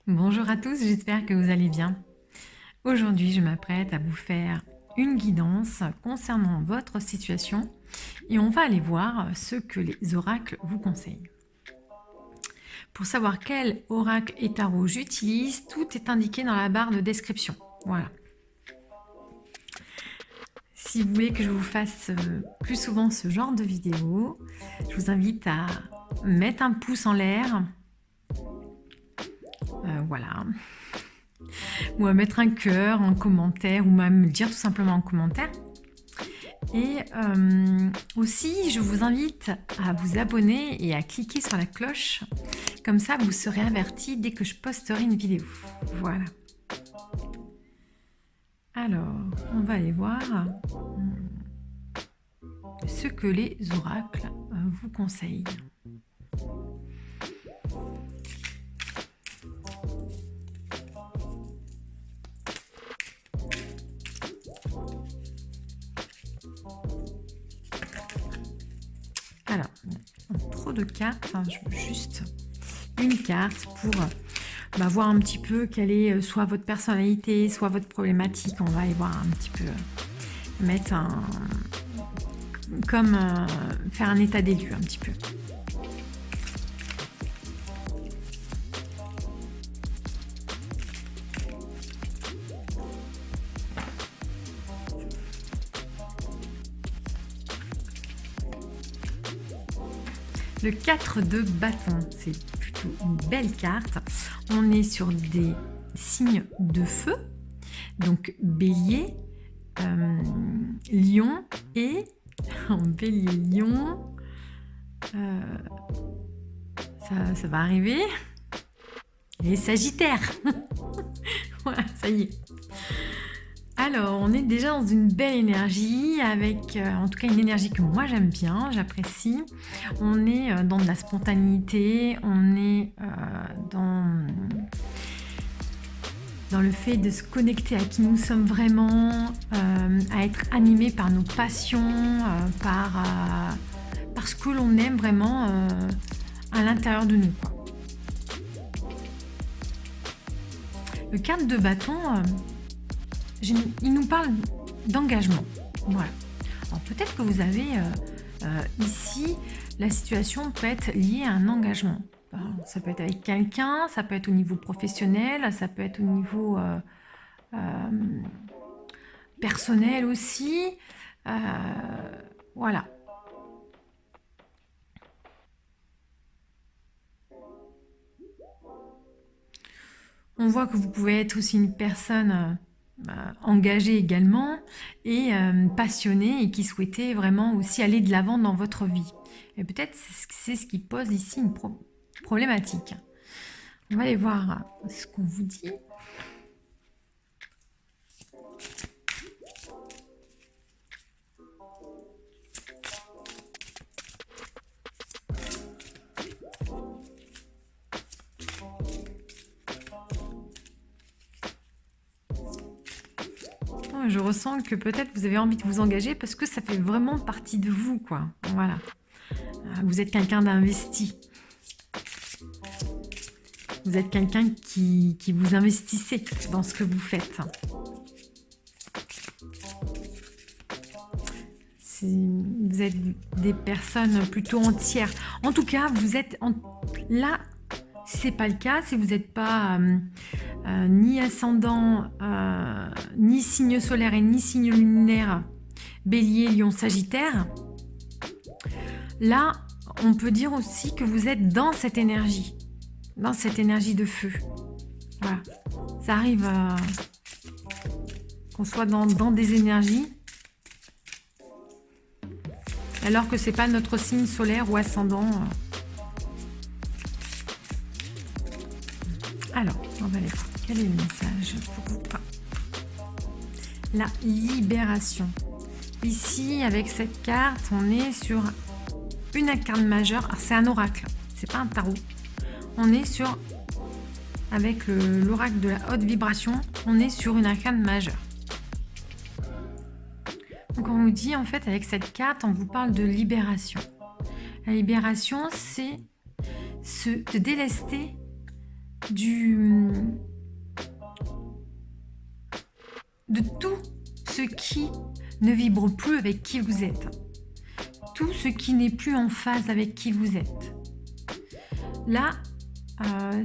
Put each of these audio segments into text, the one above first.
Bonjour à tous, j'espère que vous allez bien. Aujourd'hui, je m'apprête à vous faire une guidance concernant votre situation et on va aller voir ce que les oracles vous conseillent. Pour savoir quel oracle et tarot j'utilise, tout est indiqué dans la barre de description. Voilà. Si vous voulez que je vous fasse plus souvent ce genre de vidéo, je vous invite à mettre un pouce en l'air. Voilà. Ou à mettre un cœur en commentaire, ou même dire tout simplement en commentaire. Et aussi, je vous invite à vous abonner et à cliquer sur la cloche. Comme ça, vous serez averti dès que je posterai une vidéo. Voilà. Alors, on va aller voir ce que les oracles vous conseillent. Alors, trop de cartes, hein, je veux juste une carte pour voir un petit peu quelle est soit votre personnalité, soit votre problématique. On va aller voir un petit peu, mettre un... comme faire un état des lieux un petit peu. Le 4 de bâton, c'est plutôt une belle carte. On est sur des signes de feu, donc bélier, lion et en bélier, lion, ça va arriver, et sagittaire. Voilà, ça y est. Alors, on est déjà dans une belle énergie, avec en tout cas une énergie que moi j'aime bien, j'apprécie. On est dans de la spontanéité, on est dans le fait de se connecter à qui nous sommes vraiment, à être animé par nos passions, par ce que l'on aime vraiment à l'intérieur de nous, quoi. Le 4 de bâton... il nous parle d'engagement. Voilà. Alors peut-être que vous avez ici, la situation peut être liée à un engagement. Alors, ça peut être avec quelqu'un, ça peut être au niveau professionnel, ça peut être au niveau personnel aussi. Voilà. On voit que vous pouvez être aussi une personne... engagé également et passionné et qui souhaitait vraiment aussi aller de l'avant dans votre vie. Et peut-être c'est ce qui pose ici une problématique. On va aller voir ce qu'on vous dit. Je ressens que peut-être vous avez envie de vous engager parce que ça fait vraiment partie de vous, quoi. Voilà. Vous êtes quelqu'un d'investi. Vous êtes quelqu'un qui vous investissez dans ce que vous faites. Vous êtes des personnes plutôt entières. En tout cas, vous êtes... Là, si ce n'est pas le cas, si vous n'êtes pas... ni ascendant, ni signe solaire et ni signe lunaire, bélier, lion, sagittaire, là, on peut dire aussi que vous êtes dans cette énergie de feu. Voilà. Ça arrive qu'on soit dans des énergies, alors que c'est pas notre signe solaire ou ascendant. Alors, on va aller voir. Quel est le message pour vous? La libération. Ici, avec cette carte, on est sur une arcane majeure. Alors, c'est un oracle, c'est pas un tarot. On est sur, avec l'oracle de la haute vibration, on est sur une arcane majeure. Donc, on vous dit, en fait, avec cette carte, on vous parle de libération. La libération, c'est se délester de tout ce qui ne vibre plus avec qui vous êtes. Tout ce qui n'est plus en phase avec qui vous êtes. Là,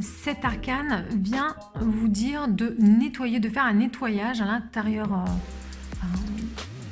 cet arcane vient vous dire de nettoyer, de faire un nettoyage à l'intérieur,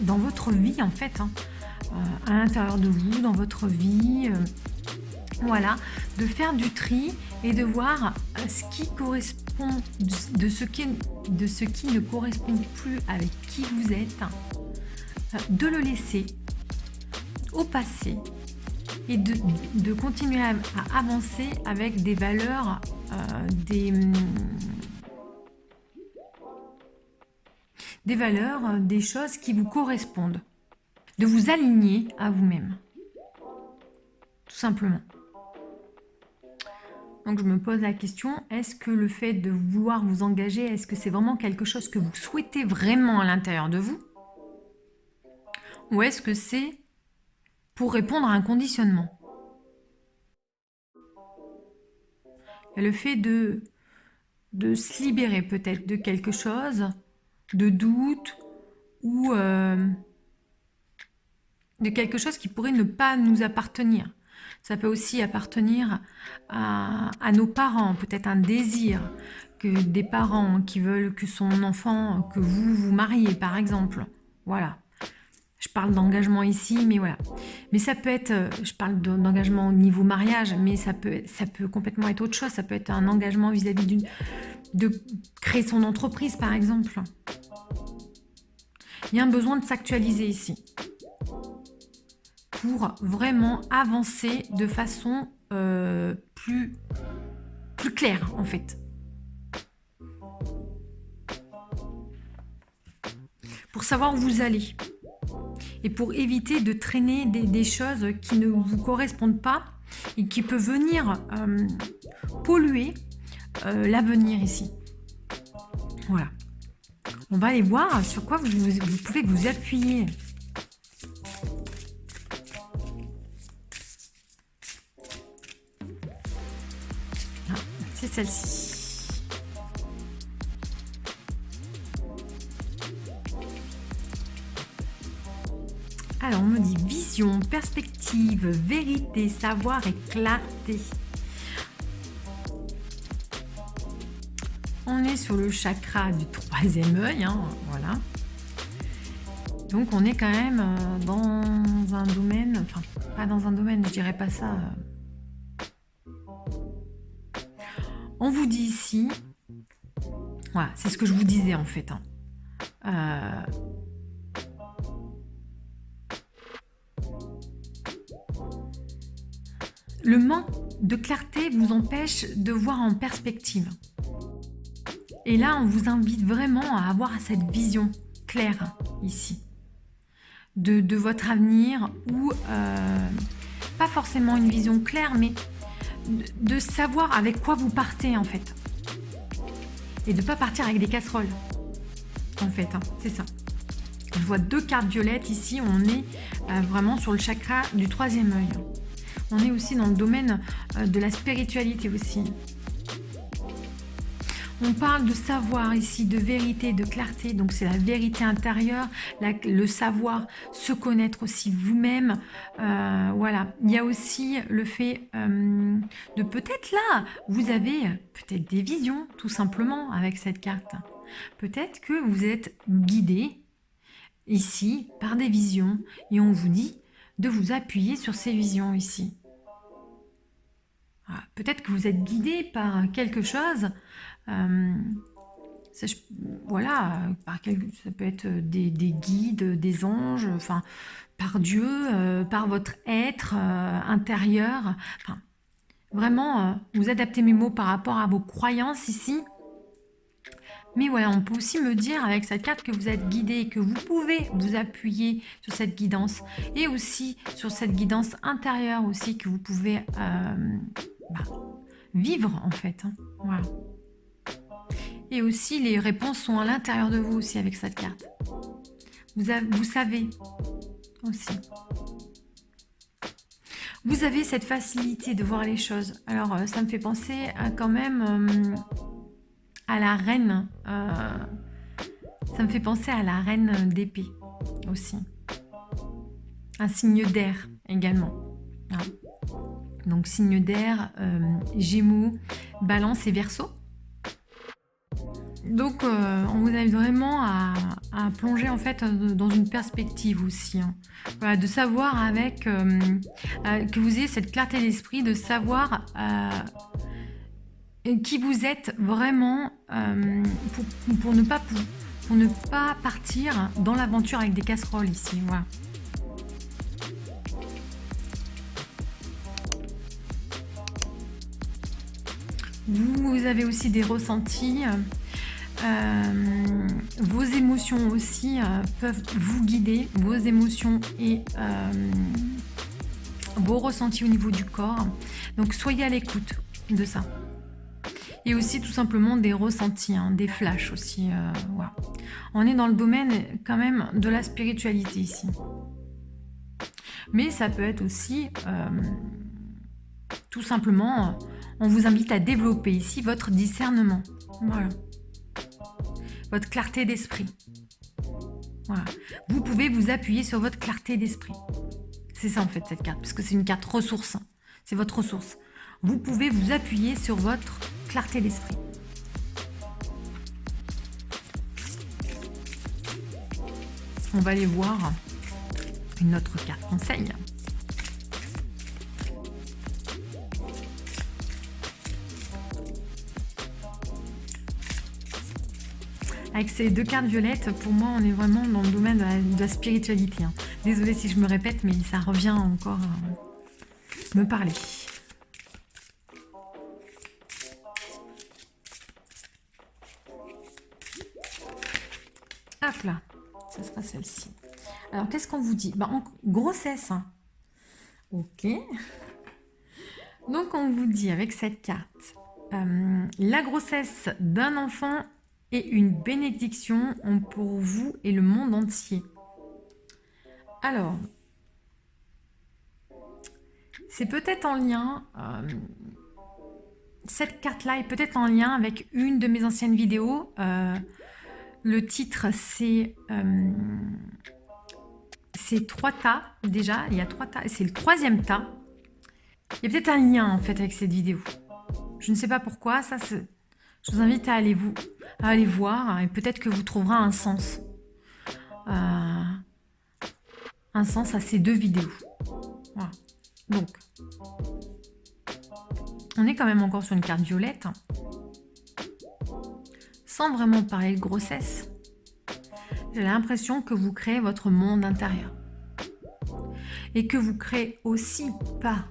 dans votre vie en fait, à l'intérieur de vous, dans votre vie, voilà, de faire du tri et de voir ce qui correspond, de ce qui ne correspond plus avec qui vous êtes, de le laisser au passé et de continuer à avancer avec des valeurs, des valeurs, des choses qui vous correspondent, de vous aligner à vous-même, tout simplement. Donc je me pose la question, est-ce que le fait de vouloir vous engager, est-ce que c'est vraiment quelque chose que vous souhaitez vraiment à l'intérieur de vous? Ou est-ce que c'est pour répondre à un conditionnement? Il y a le fait de se libérer peut-être de quelque chose, de doute, ou de quelque chose qui pourrait ne pas nous appartenir. Ça peut aussi appartenir à nos parents, peut-être un désir que des parents qui veulent que son enfant, que vous vous mariez par exemple. Voilà. Je parle d'engagement ici, mais voilà. Mais ça peut être, je parle d'engagement au niveau mariage, mais ça peut complètement être autre chose. Ça peut être un engagement vis-à-vis de créer son entreprise par exemple. Il y a un besoin de s'actualiser ici pour vraiment avancer de façon plus claire en fait. Pour savoir où vous allez et pour éviter de traîner des choses qui ne vous correspondent pas et qui peuvent venir polluer l'avenir ici. Voilà. On va aller voir sur quoi vous pouvez vous appuyer. C'est celle-ci. Alors, on me dit vision, perspective, vérité, savoir et clarté. On est sur le chakra du troisième œil, hein, voilà. Donc, on est quand même dans un domaine, enfin, pas dans un domaine, je dirais pas ça. On vous dit ici, voilà, c'est ce que je vous disais en fait. Le manque de clarté vous empêche de voir en perspective. Et là, on vous invite vraiment à avoir cette vision claire ici de votre avenir ou pas forcément une vision claire, mais de savoir avec quoi vous partez en fait et de ne pas partir avec des casseroles en fait, hein, c'est ça. Je vois deux cartes violettes ici, on est vraiment sur le chakra du troisième œil. On est aussi dans le domaine de la spiritualité aussi. On parle de savoir ici, de vérité, de clarté, donc c'est la vérité intérieure, le savoir, se connaître aussi vous-même, voilà. Il y a aussi le fait de peut-être là, vous avez peut-être des visions, tout simplement, avec cette carte. Peut-être que vous êtes guidé, ici, par des visions, et on vous dit de vous appuyer sur ces visions ici. Peut-être que vous êtes guidé par quelque chose, voilà, ça peut être des guides, des anges, enfin, par Dieu, par votre être intérieur. Enfin, vraiment, vous adaptez mes mots par rapport à vos croyances ici. Mais voilà, on peut aussi me dire avec cette carte que vous êtes guidé, que vous pouvez vous appuyer sur cette guidance et aussi sur cette guidance intérieure aussi que vous pouvez vivre en fait. Hein. Voilà. Et aussi, les réponses sont à l'intérieur de vous aussi avec cette carte. Vous savez aussi. Vous avez cette facilité de voir les choses. Alors, ça me fait penser à, quand même à la reine. Ça me fait penser à la reine d'épée aussi. Un signe d'air également. Voilà. Donc, signe d'air, Gémeaux, Balance et Verseau. Donc, on vous invite vraiment à plonger en fait dans une perspective aussi. Hein. Voilà, de savoir avec que vous ayez cette clarté d'esprit, de savoir qui vous êtes vraiment pour ne pas partir dans l'aventure avec des casseroles ici. Voilà. Vous avez aussi des ressentis. Vos émotions aussi peuvent vous guider, vos émotions et vos ressentis au niveau du corps. Donc soyez à l'écoute de ça. Et aussi tout simplement des ressentis, hein, des flashs aussi. Voilà. On est dans le domaine quand même de la spiritualité ici. Mais ça peut être aussi tout simplement, on vous invite à développer ici votre discernement. Voilà. Votre clarté d'esprit. Voilà. Vous pouvez vous appuyer sur votre clarté d'esprit. C'est ça en fait cette carte, parce que c'est une carte ressource. C'est votre ressource. Vous pouvez vous appuyer sur votre clarté d'esprit. On va aller voir une autre carte conseil. Avec ces deux cartes violettes, pour moi, on est vraiment dans le domaine de la spiritualité. Hein. Désolée si je me répète, mais ça revient encore à me parler. Hop là, ça sera celle-ci. Alors, qu'est-ce qu'on vous dit? Grossesse. Hein. Ok. Donc, on vous dit avec cette carte, la grossesse d'un enfant et une bénédiction pour vous et le monde entier. Alors, c'est peut-être en lien, cette carte-là est peut-être en lien avec une de mes anciennes vidéos. Le titre, c'est 3 tas, déjà, il y a 3 tas, c'est le 3e tas. Il y a peut-être un lien, en fait, avec cette vidéo. Je ne sais pas pourquoi, ça, je vous invite à aller voir, et peut-être que vous trouverez un sens. Un sens à ces deux vidéos. Voilà. Donc, on est quand même encore sur une carte violette. Sans vraiment parler de grossesse, j'ai l'impression que vous créez votre monde intérieur. Et que vous créez aussi pas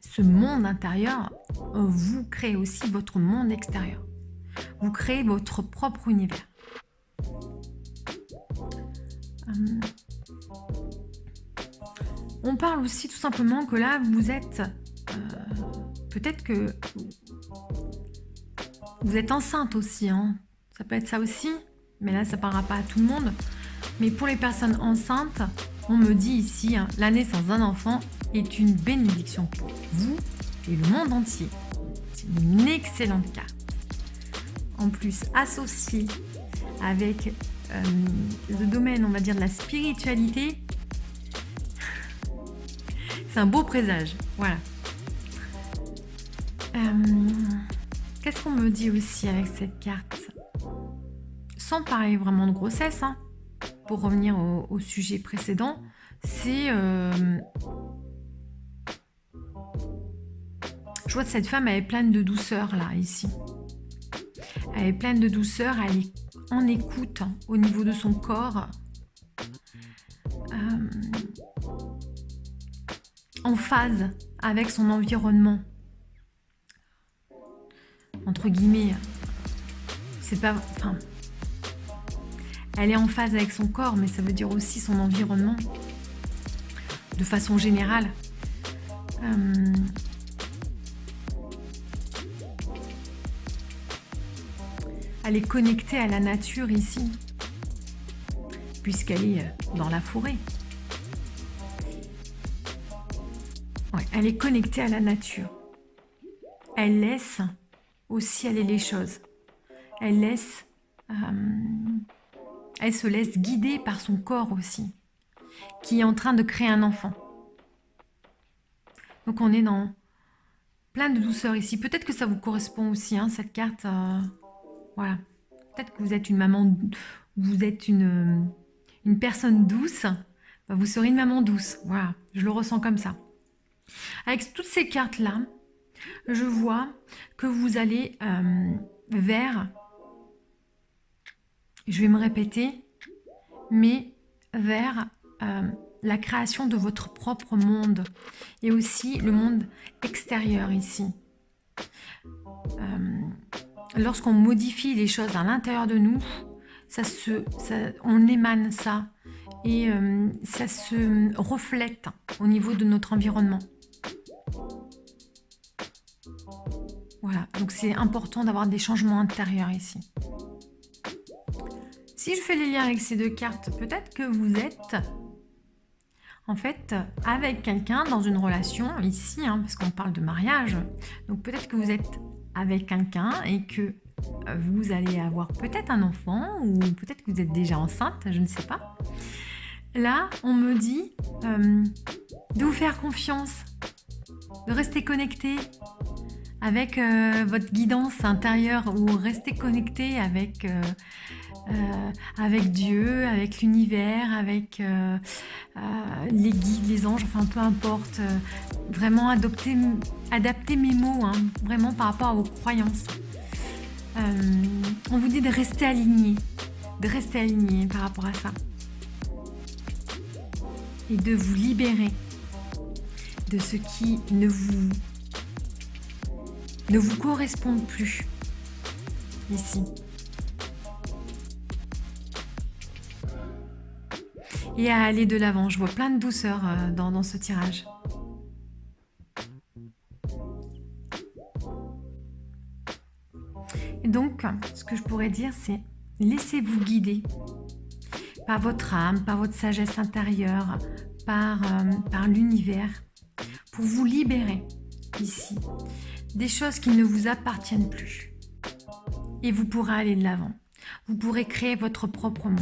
ce monde intérieur, vous créez aussi votre monde extérieur. Vous créez votre propre univers. On parle aussi tout simplement que là, vous êtes... peut-être que vous êtes enceinte aussi. Hein. Ça peut être ça aussi, mais là, ça ne parlera pas à tout le monde. Mais pour les personnes enceintes, on me dit ici, hein, la naissance d'un enfant est une bénédiction pour vous et le monde entier. C'est une excellente carte. En plus, associée avec le domaine, on va dire, de la spiritualité, c'est un beau présage. Voilà. Qu'est-ce qu'on me dit aussi avec cette carte? Sans parler vraiment de grossesse, hein, pour revenir au sujet précédent, c'est... je vois que cette femme, elle est pleine de douceur, là, ici. Elle est pleine de douceur, elle est en écoute hein, au niveau de son corps. En phase avec son environnement. Entre guillemets, c'est pas... Enfin, elle est en phase avec son corps, mais ça veut dire aussi son environnement. De façon générale. Elle est connectée à la nature ici, puisqu'elle est dans la forêt. Ouais, elle est connectée à la nature. Elle laisse aussi aller les choses. Elle se laisse guider par son corps aussi, qui est en train de créer un enfant. Donc on est dans plein de douceur ici. Peut-être que ça vous correspond aussi, hein, cette carte. Voilà. Peut-être que vous êtes une maman, vous êtes une personne douce. Bah, vous serez une maman douce. Voilà, je le ressens comme ça. Avec toutes ces cartes-là, je vois que vous allez vers, je vais me répéter, mais vers la création de votre propre monde et aussi le monde extérieur ici. Lorsqu'on modifie les choses à l'intérieur de nous, on émane ça et ça se reflète au niveau de notre environnement. Voilà, donc c'est important d'avoir des changements intérieurs ici. Si je fais les liens avec ces deux cartes, peut-être que vous êtes en fait avec quelqu'un dans une relation ici, hein, parce qu'on parle de mariage. Donc peut-être que vous êtes avec quelqu'un et que vous allez avoir peut-être un enfant ou peut-être que vous êtes déjà enceinte, je ne sais pas. Là, on me dit de vous faire confiance, de rester connecté avec votre guidance intérieure ou rester connecté avec Dieu, avec l'univers, avec les guides, les anges, enfin peu importe. Vraiment adapter mes mots, hein, vraiment par rapport à vos croyances. On vous dit de rester aligné par rapport à ça. Et de vous libérer de ce qui ne vous correspond plus ici. Et à aller de l'avant. Je vois plein de douceur dans ce tirage. Et donc, ce que je pourrais dire, c'est laissez-vous guider par votre âme, par votre sagesse intérieure, par l'univers, pour vous libérer ici des choses qui ne vous appartiennent plus. Et vous pourrez aller de l'avant. Vous pourrez créer votre propre monde.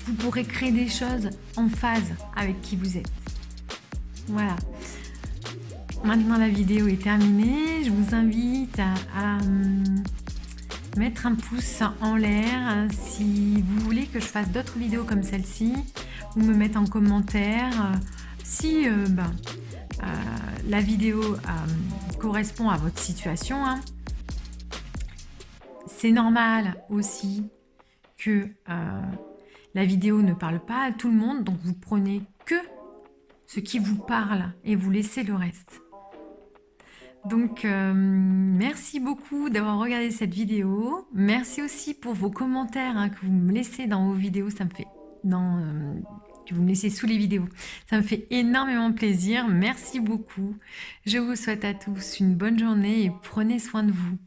Vous pourrez créer des choses en phase avec qui vous êtes. Voilà. Maintenant, la vidéo est terminée. Je vous invite à mettre un pouce en l'air si vous voulez que je fasse d'autres vidéos comme celle-ci, ou me mettre en commentaire si la vidéo correspond à votre situation. Hein. C'est normal aussi que la vidéo ne parle pas à tout le monde, donc vous prenez que ce qui vous parle et vous laissez le reste. Donc, merci beaucoup d'avoir regardé cette vidéo. Merci aussi pour vos commentaires que vous me laissez dans vos vidéos. Ça me fait que vous me laissez sous les vidéos. Ça me fait énormément plaisir. Merci beaucoup. Je vous souhaite à tous une bonne journée et prenez soin de vous.